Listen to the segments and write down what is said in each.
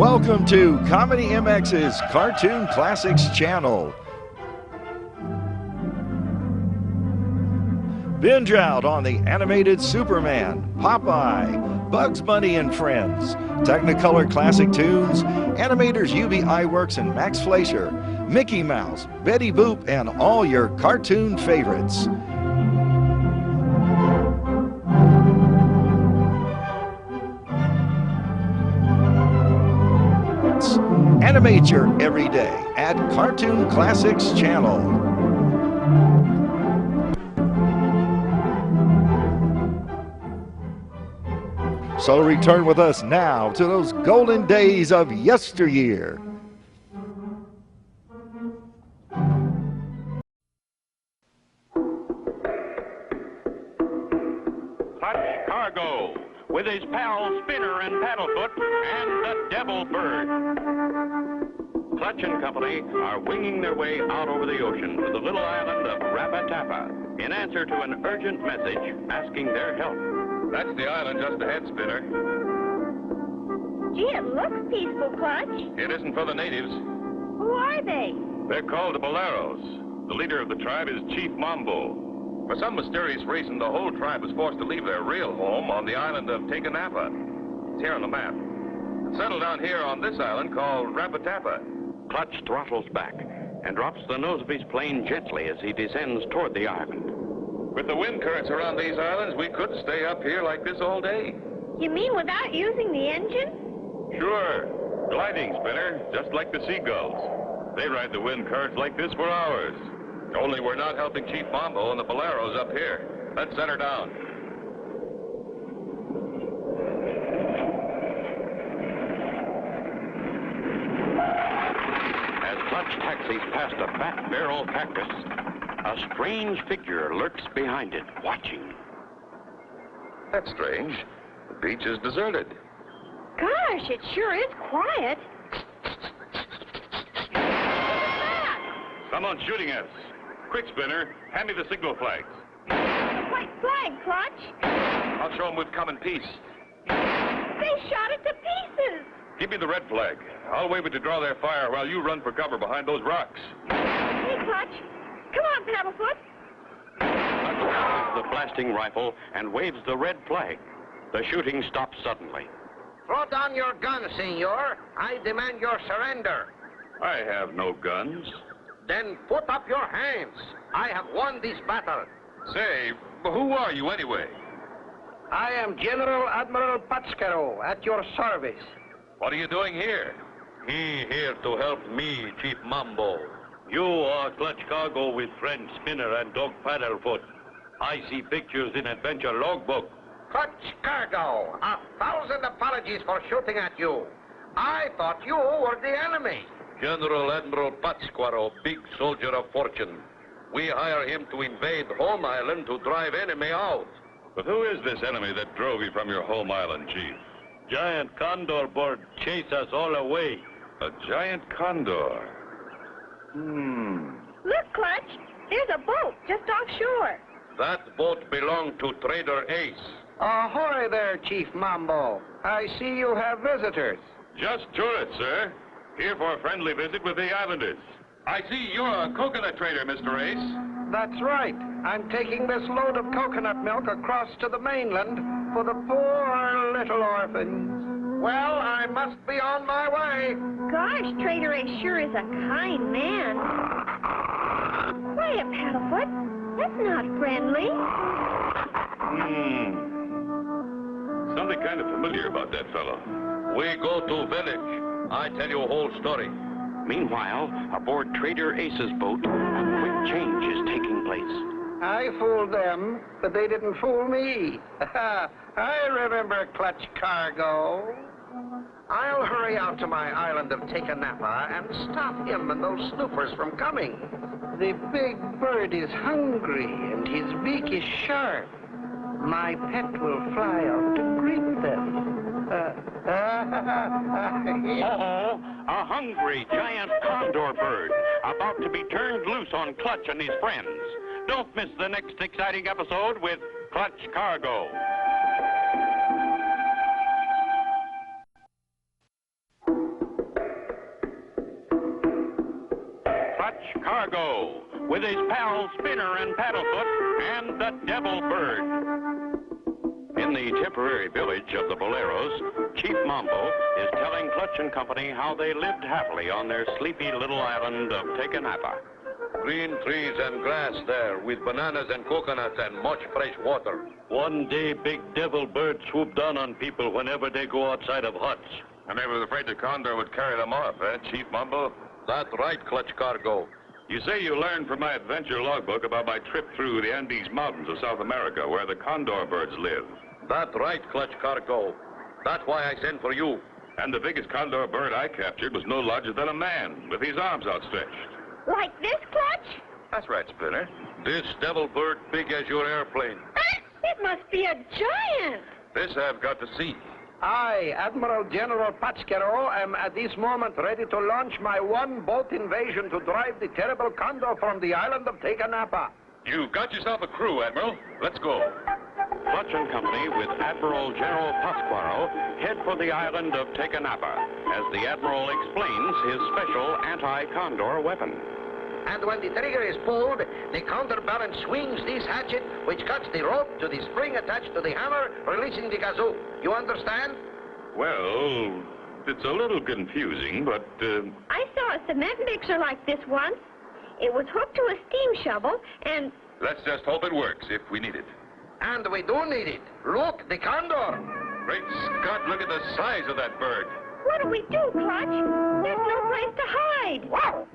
Welcome to Comedy MX's Cartoon Classics channel. Binge out on the animated Superman, Popeye, Bugs Bunny and Friends, Technicolor classic tunes, animators UB Iwerks and Max Fleischer, Mickey Mouse, Betty Boop, and all your cartoon favorites. Animate your everyday at Cartoon Classics channel. So return with us now to those golden days of yesteryear. Clutch Cargo with his pals Spinner and Paddlefoot and the Devil Bird. Clutch and company are winging their way out over the ocean to the little island of Rapa Tapa in answer to an urgent message asking their help. That's the island just ahead, Spinner. Gee, it looks peaceful, Clutch. It isn't for the natives. Who are they? They're called the Boleros. The leader of the tribe is Chief Mambo. For some mysterious reason, the whole tribe was forced to leave their real home on the island of Taka Napa. It's here on the map. And settled down here on this island called Rapa Tapa. Clutch throttles back and drops the nose of his plane gently as he descends toward the island. With the wind currents around these islands, we could stay up here like this all day. You mean without using the engine? Sure. Gliding, Spinner, just like the seagulls. They ride the wind currents like this for hours. Only we're not helping Chief Mambo and the Boleros up here. Let's set her down. As Clutch taxis past a fat barrel cactus, a strange figure lurks behind it, watching. That's strange. The beach is deserted. Gosh, it sure is quiet. Someone's shooting at us. Quick, Spinner. Hand me the signal flags. The white flag, Clutch. I'll show them we've come in peace. They shot it to pieces. Give me the red flag. I'll wave it to draw their fire while you run for cover behind those rocks. Hey, Clutch. Come on, Paddlefoot. Clutch grabs the blasting rifle and waves the red flag. The shooting stops suddenly. Throw down your gun, senor. I demand your surrender. I have no guns. Then put up your hands. I have won this battle. Say, who are you anyway? I am General Admiral Patscaro at your service. What are you doing here? He here to help me, Chief Mambo. You are Clutch Cargo with friend Spinner and dog Paddlefoot. I see pictures in adventure logbook. Clutch Cargo, 1,000 apologies for shooting at you. I thought you were the enemy. General Admiral Patsquaro, big soldier of fortune. We hire him to invade home island to drive enemy out. But who is this enemy that drove you from your home island, Chief? Giant Condor bird chase us all away. A giant condor. Look, Clutch. There's a boat just offshore. That boat belonged to Trader Ace. Ahoy there, Chief Mambo. I see you have visitors. Just tourists, sir. Here for a friendly visit with the islanders. I see you're a coconut trader, Mr. Ace. That's right. I'm taking this load of coconut milk across to the mainland for the poor little orphans. Well, I must be on my way. Gosh, Trader Ace sure is a kind man. Quiet, Paddlefoot. That's not friendly. Something kind of familiar about that fellow. We go to village. I tell you a whole story. Meanwhile, aboard Trader Ace's boat, a quick change is taking place. I fooled them, but they didn't fool me. I remember Clutch Cargo. I'll hurry out to my island of Taka Napa and stop him and those snoopers from coming. The big bird is hungry and his beak is sharp. My pet will fly out to greet them. A hungry giant condor bird about to be turned loose on Clutch and his friends. Don't miss the next exciting episode with Clutch Cargo. Cargo, with his pals Spinner and Paddlefoot, and the Devil Bird. In the temporary village of the Boleros, Chief Mambo is telling Clutch and Company how they lived happily on their sleepy little island of Taka Napa. Green trees and grass there, with bananas and coconuts and much fresh water. One day, big devil bird swooped down on people whenever they go outside of huts. And they was afraid the Condor would carry them off, eh, Chief Mambo? That's right, Clutch Cargo. You say you learned from my adventure logbook about my trip through the Andes Mountains of South America, where the Condor birds live. That's right, Clutch Cargo. That's why I sent for you. And the biggest Condor bird I captured was no larger than a man, with his arms outstretched. Like this, Clutch? That's right, Spinner. This devil bird big as your airplane. It must be a giant. This I've got to see. I, Admiral General Patscaro, am at this moment ready to launch my one-boat invasion to drive the terrible Condor from the island of Taka Napa. You've got yourself a crew, Admiral. Let's go. Clutch and Company with Admiral General Pasquaro head for the island of Taka Napa as the Admiral explains his special anti-Condor weapon. And when the trigger is pulled, the counterbalance swings this hatchet, which cuts the rope to the spring attached to the hammer, releasing the kazoo. You understand? Well, it's a little confusing, but, I saw a cement mixer like this once. It was hooked to a steam shovel, and... Let's just hope it works if we need it. And we do need it. Look, the Condor. Great Scott, look at the size of that bird. what do we do, Clutch? There's no place to hide. Wow!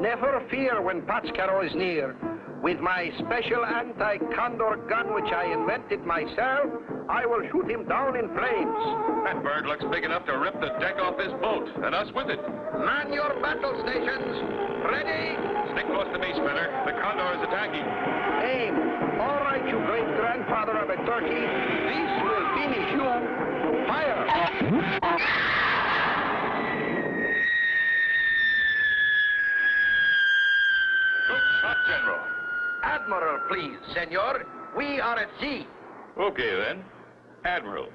Never fear when Patscaro is near. With my special anti-Condor gun, which I invented myself, I will shoot him down in flames. That bird looks big enough to rip the deck off this boat, and us with it. Man your battle stations. Ready? Stick close to me, Spinner. The Condor is attacking. Aim. All right, you great-grandfather of a turkey. This will finish you. Fire. Good shot, General. Admiral, please, senor. We are at sea. Okay, then. Admiral.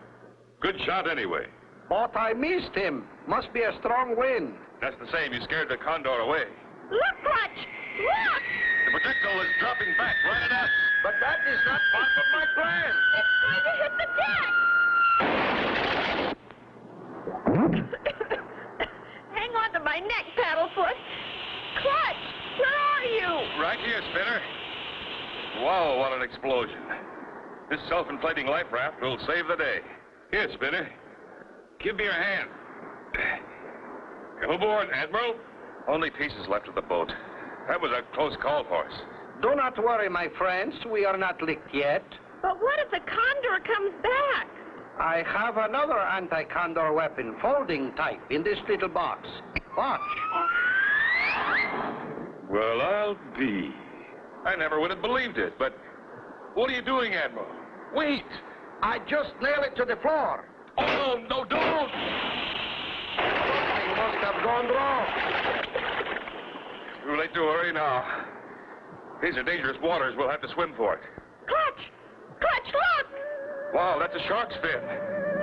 Good shot anyway. But I missed him. Must be a strong wind. That's the same. You scared the Condor away. Look, Clutch! Look! The projectile is dropping back right at us. But that is not part of my plan. It's going to hit the deck! Hang on to my neck, Paddlefoot. Clutch, where are you? Right here, Spinner. Wow, what an explosion. This self-inflating life raft will save the day. Here, Spinner. Give me your hand. Come aboard, Admiral. Only pieces left of the boat. That was a close call for us. Do not worry, my friends. We are not licked yet. But what if the Condor comes back? I have another anti-Condor weapon, folding type, in this little box. Watch. Well, I'll be. I never would have believed it, but what are you doing, Admiral? Wait! I just nail it to the floor. Oh, no, don't! Something must have gone wrong. Too late to worry now. These are dangerous waters. We'll have to swim for it. Clutch! Clutch, look! Wow, that's a shark's fin.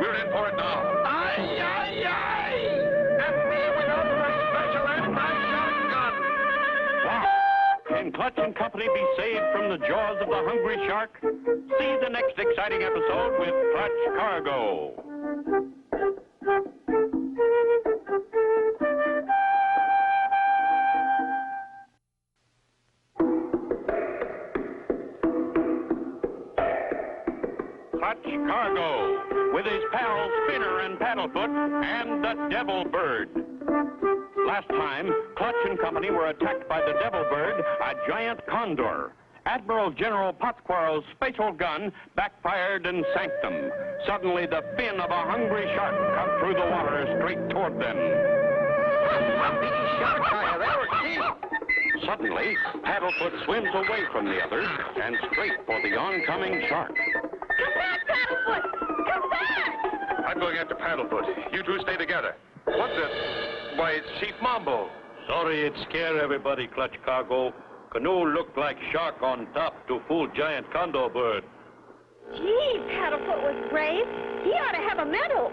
We're in for it now. Aye, aye, aye! And me without my special anti-shark gun. Wow. Can Clutch and Company be saved from the jaws of the hungry shark? See the next exciting episode with Clutch Cargo. Clutch Cargo, with his pals Spinner and Paddlefoot and the Devil Bird. Last time, Clutch and Company were attacked by the Devil Bird, a giant condor. Admiral General Pasquaro's special gun backfired and sank them. Suddenly, the fin of a hungry shark cut through the water straight toward them. The biggest shark I have ever seen. Suddenly, Paddlefoot swims away from the others and straight for the oncoming shark. Come back, Paddlefoot! Come back! I'm going after Paddlefoot. You two stay together. What the... Why, it's Chief Mambo. Sorry it scare everybody, Clutch Cargo. Canoe looked like shark on top to fool giant condor bird. Gee, Paddlefoot was brave. He ought to have a medal.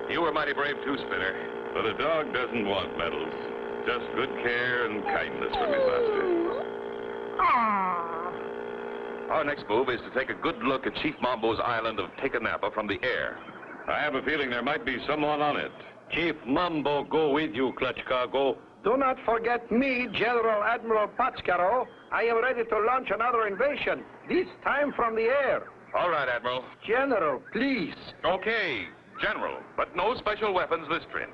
You were mighty brave too, Spinner. But a dog doesn't want medals. Just good care and kindness from his master. Aww. Our next move is to take a good look at Chief Mambo's island of Taka Napa from the air. I have a feeling there might be someone on it. Chief Mambo go with you, Clutch Cargo. Do not forget me, General Admiral Patscaro. I am ready to launch another invasion, this time from the air. All right, Admiral. General, please. Okay, General, but no special weapons this trip.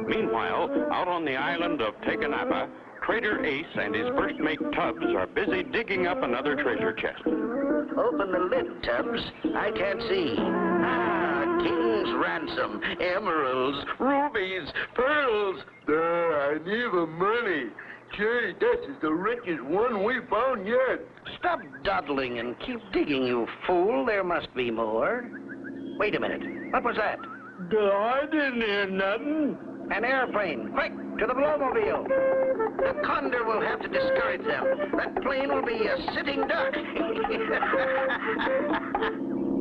Meanwhile, out on the island of Taka Napa, Trader Ace and his first mate Tubbs are busy digging up another treasure chest. Open the lid, Tubbs. I can't see. Ah, king's ransom, emeralds, rubies, pearls. I need the money. Gee, this is the richest one we found yet. Stop dawdling and keep digging, you fool. There must be more. Wait a minute. What was that? I didn't hear nothing. An airplane. Quick, to the blowmobile. The Condor will have to discourage them. That plane will be a sitting duck.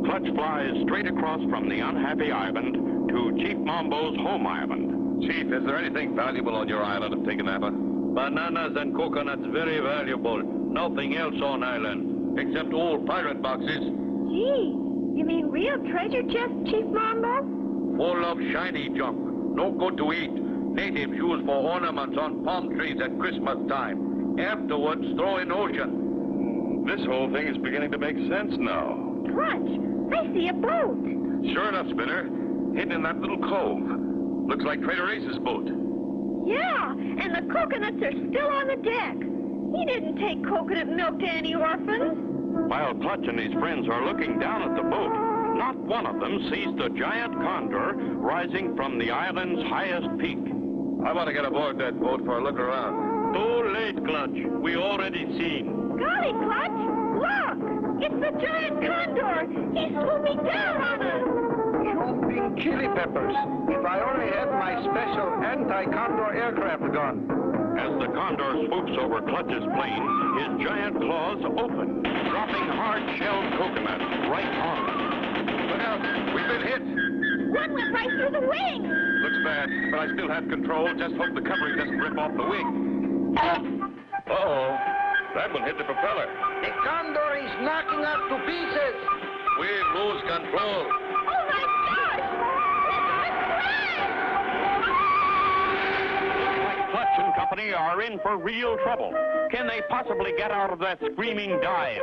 Clutch flies straight across from the unhappy island to Chief Mambo's home island. Chief, is there anything valuable on your island of Taka Napa? Bananas and coconuts very valuable. Nothing else on island, except old pirate boxes. Gee, you mean real treasure chests, Chief Mambo? Full of shiny junk. No good to eat. Natives use for ornaments on palm trees at Christmas time. Afterwards, throw in ocean. This whole thing is beginning to make sense now. Clutch, I see a boat. Sure enough, Spinner. Hidden in that little cove. Looks like Trader Ace's boat. Yeah, and the coconuts are still on the deck. He didn't take coconut milk to any orphans. While Clutch and his friends are looking down at the boat, not one of them sees the giant Condor rising from the island's highest peak. I want to get aboard that boat for a look around. Too late, Clutch. We already seen. Golly, Clutch, look! It's the giant Condor. He's swooping down on us. Jumping chili peppers. If I only had my special anti-Condor aircraft gun. As the Condor swoops over Clutch's plane, his giant claws open, dropping hard-shelled coconuts right on them. Well, we've been hit. One went right through the wing. Looks bad, but I still have control. Just hope the covering doesn't rip off the wing. Uh-oh. That one hit the propeller. The Condor is knocking us to pieces. We lose control. Oh, my gosh! Clutch and company are in for real trouble. Can they possibly get out of that screaming dive?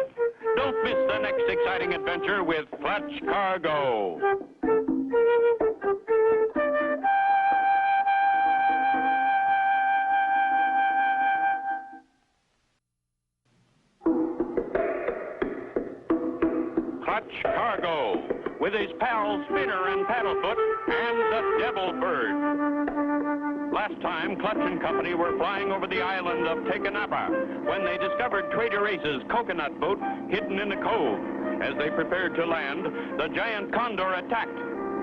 Don't miss the next exciting adventure with Clutch Cargo. Clutch Cargo, with his pals Spinner and Paddlefoot and the Devil Bird. Last time, Clutch and company were flying over the island of Taka Napa when they discovered Trader Ace's coconut boat hidden in a cove. As they prepared to land, the giant Condor attacked,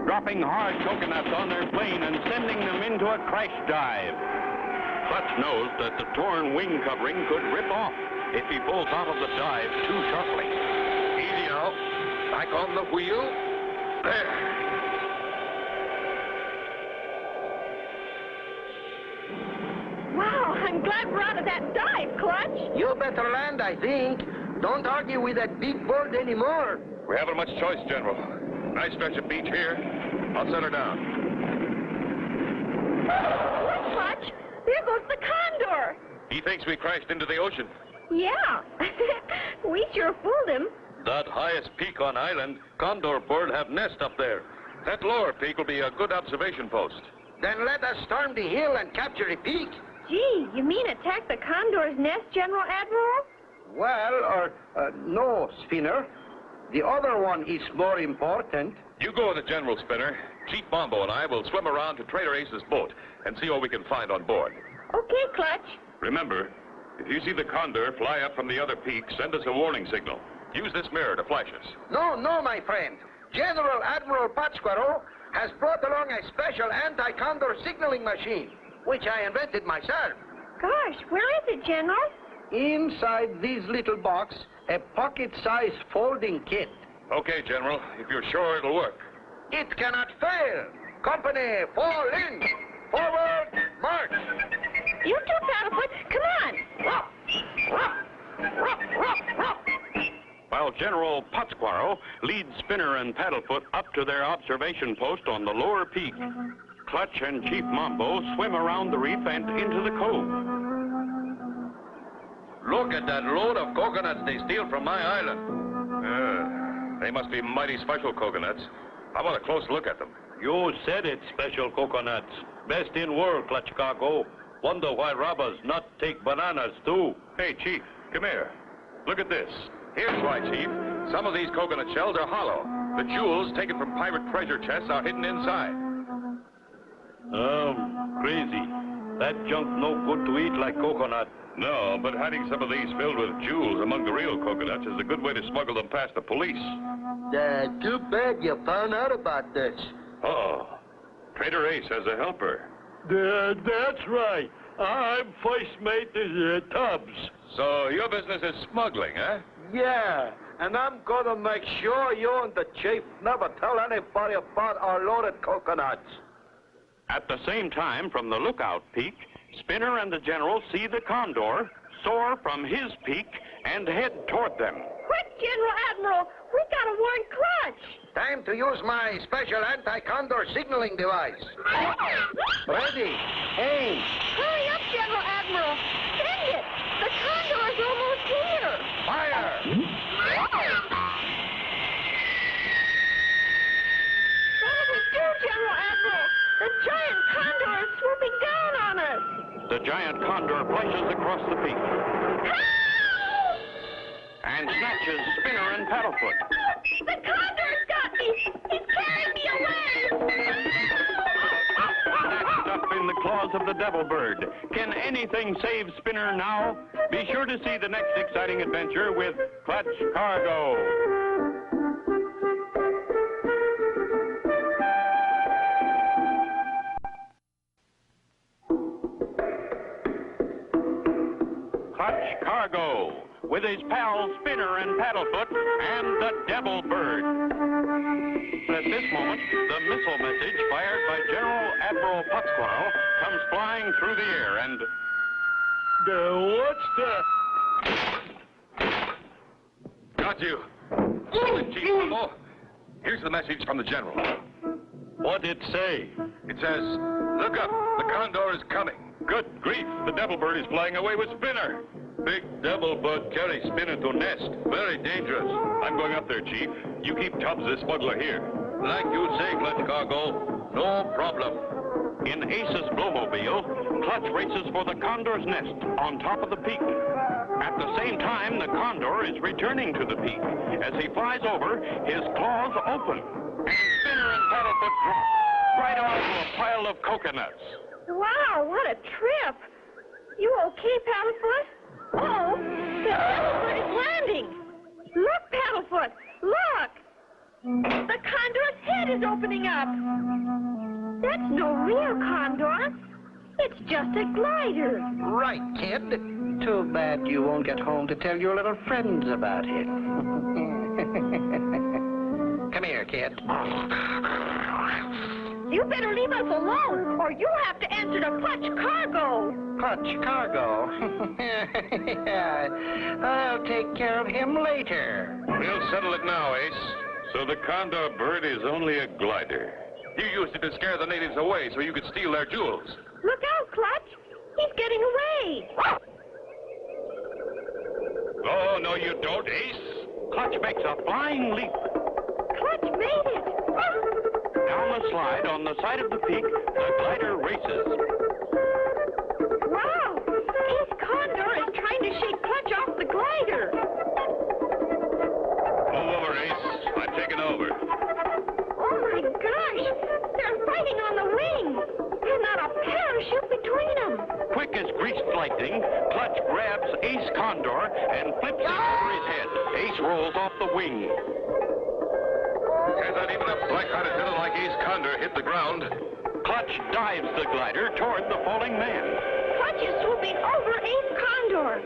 dropping hard coconuts on their plane and sending them into a crash dive. Clutch knows that the torn wing covering could rip off if he pulls out of the dive too sharply. Easy now. Back on the wheel. There. Wow, I'm glad we're out of that dive, Clutch. You better land, I think. Don't argue with that big bird anymore. We haven't much choice, General. Nice stretch of beach here. I'll set her down. Look, Clutch, there goes the Condor. He thinks we crashed into the ocean. Yeah, we sure fooled him. That highest peak on island, Condor bird have nest up there. That lower peak will be a good observation post. Then let us storm the hill and capture the peak. Gee, you mean attack the Condor's nest, General Admiral? Well, no, Spinner. The other one is more important. You go with the General, Spinner. Chief Mambo and I will swim around to Trader Ace's boat and see what we can find on board. Okay, Clutch. Remember, if you see the Condor fly up from the other peak, send us a warning signal. Use this mirror to flash us. No, my friend. General Admiral Patsquaro has brought along a special anti-Condor signaling machine, which I invented myself. Gosh, where is it, General? Inside this little box, a pocket-sized folding kit. Okay, General, if you're sure it'll work. It cannot fail. Company, fall in. Forward, march. You too, Paddlefoot. Come on. While General Pátzcuaro leads Spinner and Paddlefoot up to their observation post on the lower peak, Clutch and Chief Mambo swim around the reef and into the cove. Look at that load of coconuts they steal from my island. They must be mighty special coconuts. How about a close look at them? You said it, special coconuts. Best in world, Clutch Cargo. Wonder why robbers not take bananas, too. Hey, Chief, come here. Look at this. Here's why, Chief. Some of these coconut shells are hollow. The jewels taken from pirate treasure chests are hidden inside. Crazy. That junk no good to eat like coconut. No, but hiding some of these filled with jewels among the real coconuts is a good way to smuggle them past the police. Too bad you found out about this. Uh-oh. Trader Ace has a helper. That's right. I'm first mate to Tubbs. So your business is smuggling, huh? Yeah, and I'm gonna make sure you and the chief never tell anybody about our loaded coconuts. At the same time, from the lookout peak, Spinner and the General see the Condor soar from his peak and head toward them. Quick, General Admiral. We gotta warn Clutch. Time to use my special anti-condor signaling device. Ready, aim. Hurry up, General Admiral. Send it. The Condor is almost here. Fire! What do we do, General Admiral? The giant Condor is swooping down on us. The giant Condor flashes across the peak and snatches Spinner and Paddlefoot. The Condor's got me. He's carrying me away. Snatched up in the claws of the devil bird. Can anything save Spinner now? Be sure to see the next exciting adventure with Clutch Cargo. Clutch Cargo, with his pals Spinner and Paddlefoot and the Devil Bird. At this moment, the missile message fired by General Admiral Pátzcuaro comes flying through the air and... What's that? Got you. Chief Mambo. Here's the message from the General. What'd it say? It says, look up, the Condor is coming. Good grief, the Devil Bird is flying away with Spinner. Big devil bird carry Spinner to nest. Very dangerous. I'm going up there, Chief. You keep Tubbs, the smuggler, here. Like you say, Clutch Cargo. No problem. In Ace's Blowmobile, Clutch races for the Condor's nest on top of the peak. At the same time, the Condor is returning to the peak. As he flies over, his claws open, and Spinner and Paddlefoot drop right onto a pile of coconuts. Wow, what a trip. You okay, Paddlefoot? Oh, the Paddlefoot is landing. Look, Paddlefoot, look. The Condor's head is opening up. That's no real Condor. It's just a glider. Right, kid. Too bad you won't get home to tell your little friends about it. Come here, kid. You better leave us alone, or you'll have to answer to Clutch Cargo. Clutch Cargo? Yeah, I'll take care of him later. We'll settle it now, Ace. So the Condor bird is only a glider. You used it to scare the natives away so you could steal their jewels. Look out, Clutch. He's getting away. Oh, no, you don't, Ace. Clutch makes a flying leap. Clutch made it. Down the slide on the side of the peak, the glider races. Wow! Ace Condor is trying to shake Clutch off the glider. Move over, Ace. I'm taking over. Oh, my gosh! They're fighting on the wing. And not a parachute between them. Quick as greased lightning, Clutch grabs Ace Condor and flips him over his head. Ace rolls off the wing. There's not even a black-hearted villain like Ace Condor hit the ground. Clutch dives the glider toward the falling man. Clutch is swooping over Ace Condor.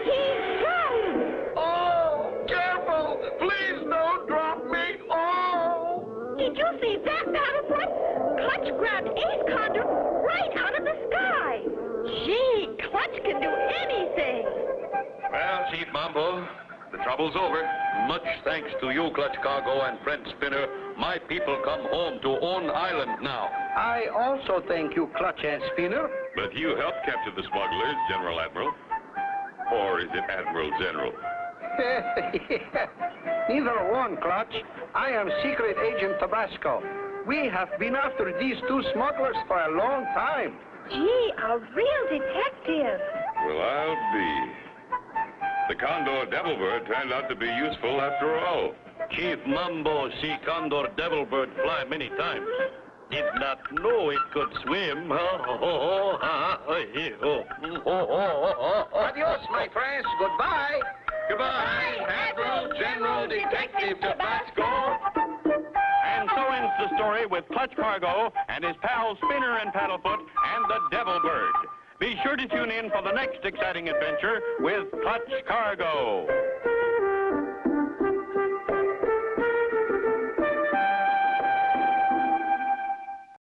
He's got him. Oh, careful! Please don't drop me! Oh! Did you see that, Paddlefoot? Clutch grabbed Ace Condor right out of the sky. Gee, The trouble's over. Much thanks to you, Clutch Cargo and friend Spinner. My people come home to own island now. I also thank you, Clutch and Spinner. But you helped capture the smugglers, General Admiral. Or is it Admiral General? Neither one, Clutch. I am Secret Agent Tabasco. We have been after these two smugglers for a long time. Gee, a real detective. Well, I'll be. The Condor Devilbird turned out to be useful after all. Chief Mambo see Condor Devilbird fly many times. Did not know it could swim. Adios, my friends. Goodbye. Goodbye, Admiral General Detective Tabasco. And so ends the story with Clutch Cargo and his pals Spinner and Paddlefoot and the Devilbird. Be sure to tune in for the next exciting adventure with Clutch Cargo.